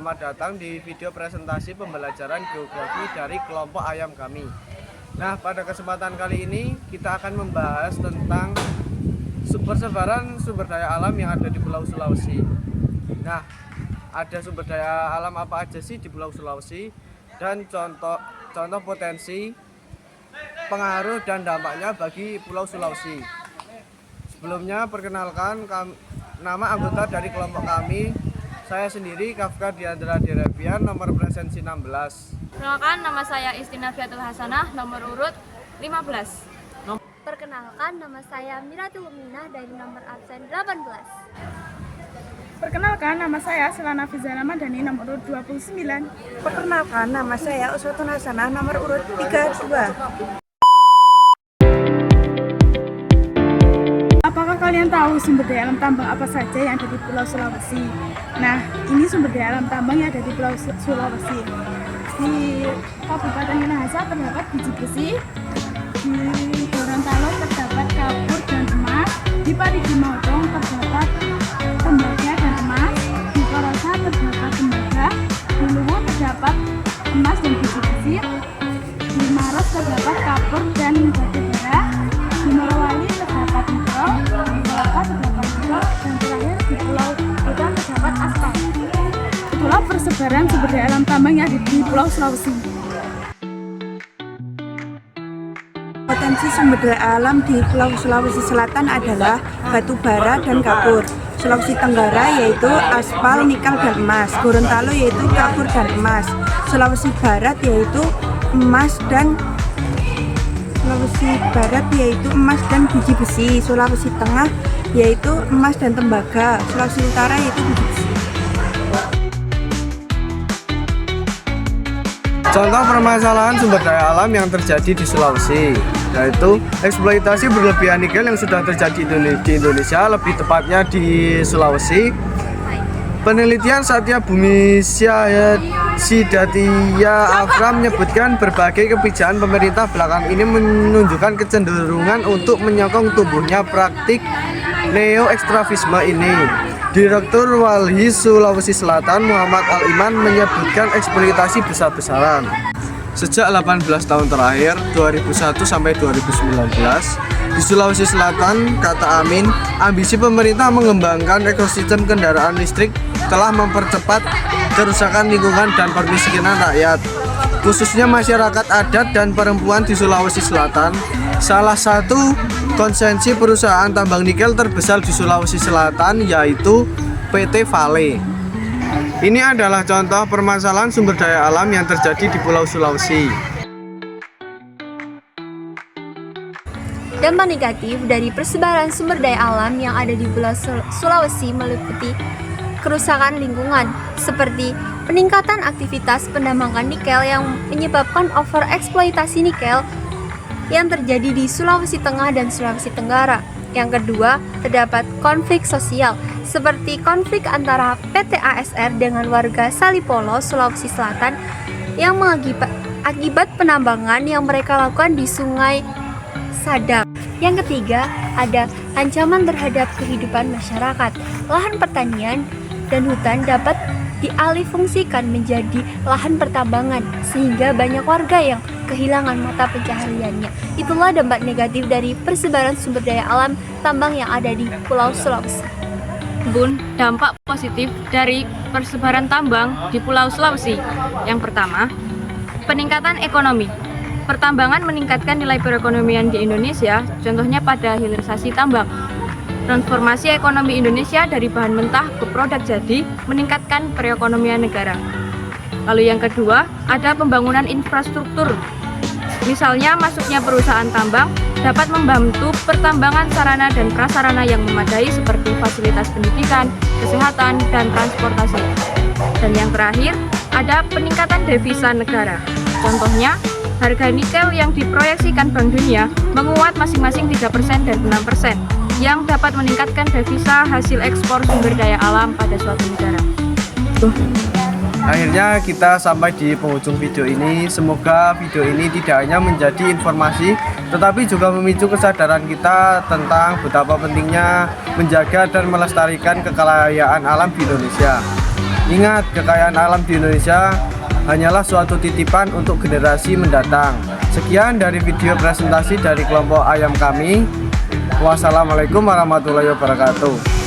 selamat datang di video presentasi pembelajaran geografi dari kelompok ayam kami. Nah, pada kesempatan kali ini kita akan membahas tentang persebaran sumber daya alam yang ada di Pulau Sulawesi. Nah, ada sumber daya alam apa aja sih di Pulau Sulawesi dan contoh potensi, pengaruh dan dampaknya bagi Pulau Sulawesi. Sebelumnya perkenalkan nama anggota dari kelompok kami. Saya sendiri Kafka Diandra Derabian, nomor presensi 16. Perkenalkan, nama saya Istina Fiatul Hasanah, nomor urut 15. Perkenalkan, nama saya Miratul Minah dari nomor absen 18. Perkenalkan, nama saya Selana Fizana Madani, nomor urut 29. Perkenalkan, nama saya Uswatun Hasanah, nomor urut 32. Apakah kalian tahu sumber daya alam tambang apa saja yang ada di Pulau Sulawesi? Nah, ini sumber daya alam tambang yang ada di Pulau Sulawesi. Di Kabupaten Minahasa terdapat biji besi, di Gorontalo terdapat kapur dan emas, di Parigi Motong terdapat tembaga dan emas, di Korosa terdapat tembaga, di Luwu terdapat emas dan biji besi, di Maros terdapat kapur dan batu bara, di Morowali terdapat nikel, di Malaka terdapat nikel, dan terakhir di Pulau Buton terdapat aspal. Itulah persebaran sumber daya alam tambang yang ada di Pulau Sulawesi. Potensi sumber daya alam di Pulau Sulawesi Selatan adalah batu bara dan kapur. Sulawesi Tenggara yaitu aspal, nikel, dan emas. Gorontalo yaitu kapur dan emas. Sulawesi Barat yaitu emas dan biji besi. Sulawesi Tengah yaitu emas dan tembaga. Sulawesi Utara yaitu biji besi. Contoh permasalahan sumber daya alam yang terjadi di Sulawesi, yaitu eksploitasi berlebihan nikel yang sudah terjadi di Indonesia, lebih tepatnya di Sulawesi. Penelitian Satya Bumi Sidatia Afra menyebutkan berbagai kebijakan pemerintah belakang ini menunjukkan kecenderungan untuk menyokong tumbuhnya praktik neo-ekstravisme ini. Direktur Walhi Sulawesi Selatan Muhammad Al-Iman menyebutkan eksploitasi besar-besaran. Sejak 18 tahun terakhir, 2001 sampai 2019, di Sulawesi Selatan, kata Amin, ambisi pemerintah mengembangkan ekosistem kendaraan listrik telah mempercepat kerusakan lingkungan dan permiskinan rakyat, khususnya masyarakat adat dan perempuan di Sulawesi Selatan. Salah satu konsensi perusahaan tambang nikel terbesar di Sulawesi Selatan yaitu PT Vale. Ini adalah contoh permasalahan sumber daya alam yang terjadi di Pulau Sulawesi. Dampak negatif dari persebaran sumber daya alam yang ada di Pulau Sulawesi meliputi kerusakan lingkungan, seperti peningkatan aktivitas penambangan nikel yang menyebabkan overeksploitasi nikel yang terjadi di Sulawesi Tengah dan Sulawesi Tenggara. Yang kedua, terdapat konflik sosial, seperti konflik antara PT ASR dengan warga Salipolo, Sulawesi Selatan yang akibat penambangan yang mereka lakukan di Sungai Sadang. Yang ketiga, ada ancaman terhadap kehidupan masyarakat. Lahan pertanian dan hutan dapat dialihfungsikan menjadi lahan pertambangan, sehingga banyak warga yang kehilangan mata pencahariannya. Itulah dampak negatif dari persebaran sumber daya alam tambang yang ada di Pulau Sulawesi. Dampak positif dari persebaran tambang di Pulau Sulawesi. Yang pertama, peningkatan ekonomi. Pertambangan meningkatkan nilai perekonomian di Indonesia, contohnya pada hilirisasi tambang. Transformasi ekonomi Indonesia dari bahan mentah ke produk jadi meningkatkan perekonomian negara. Lalu yang kedua, ada pembangunan infrastruktur. Misalnya masuknya perusahaan tambang dapat membantu pertambangan sarana dan prasarana yang memadai seperti fasilitas pendidikan, kesehatan, dan transportasi. Dan yang terakhir, ada peningkatan devisa negara. Contohnya, harga nikel yang diproyeksikan Bank Dunia menguat masing-masing 3% dan 6%, yang dapat meningkatkan devisa hasil ekspor sumber daya alam pada suatu negara. Akhirnya kita sampai di penghujung video ini. Semoga video ini tidak hanya menjadi informasi, tetapi juga memicu kesadaran kita tentang betapa pentingnya menjaga dan melestarikan kekayaan alam di Indonesia. Ingat, kekayaan alam di Indonesia hanyalah suatu titipan untuk generasi mendatang. Sekian dari video presentasi dari kelompok ayam kami. Wassalamualaikum warahmatullahi wabarakatuh.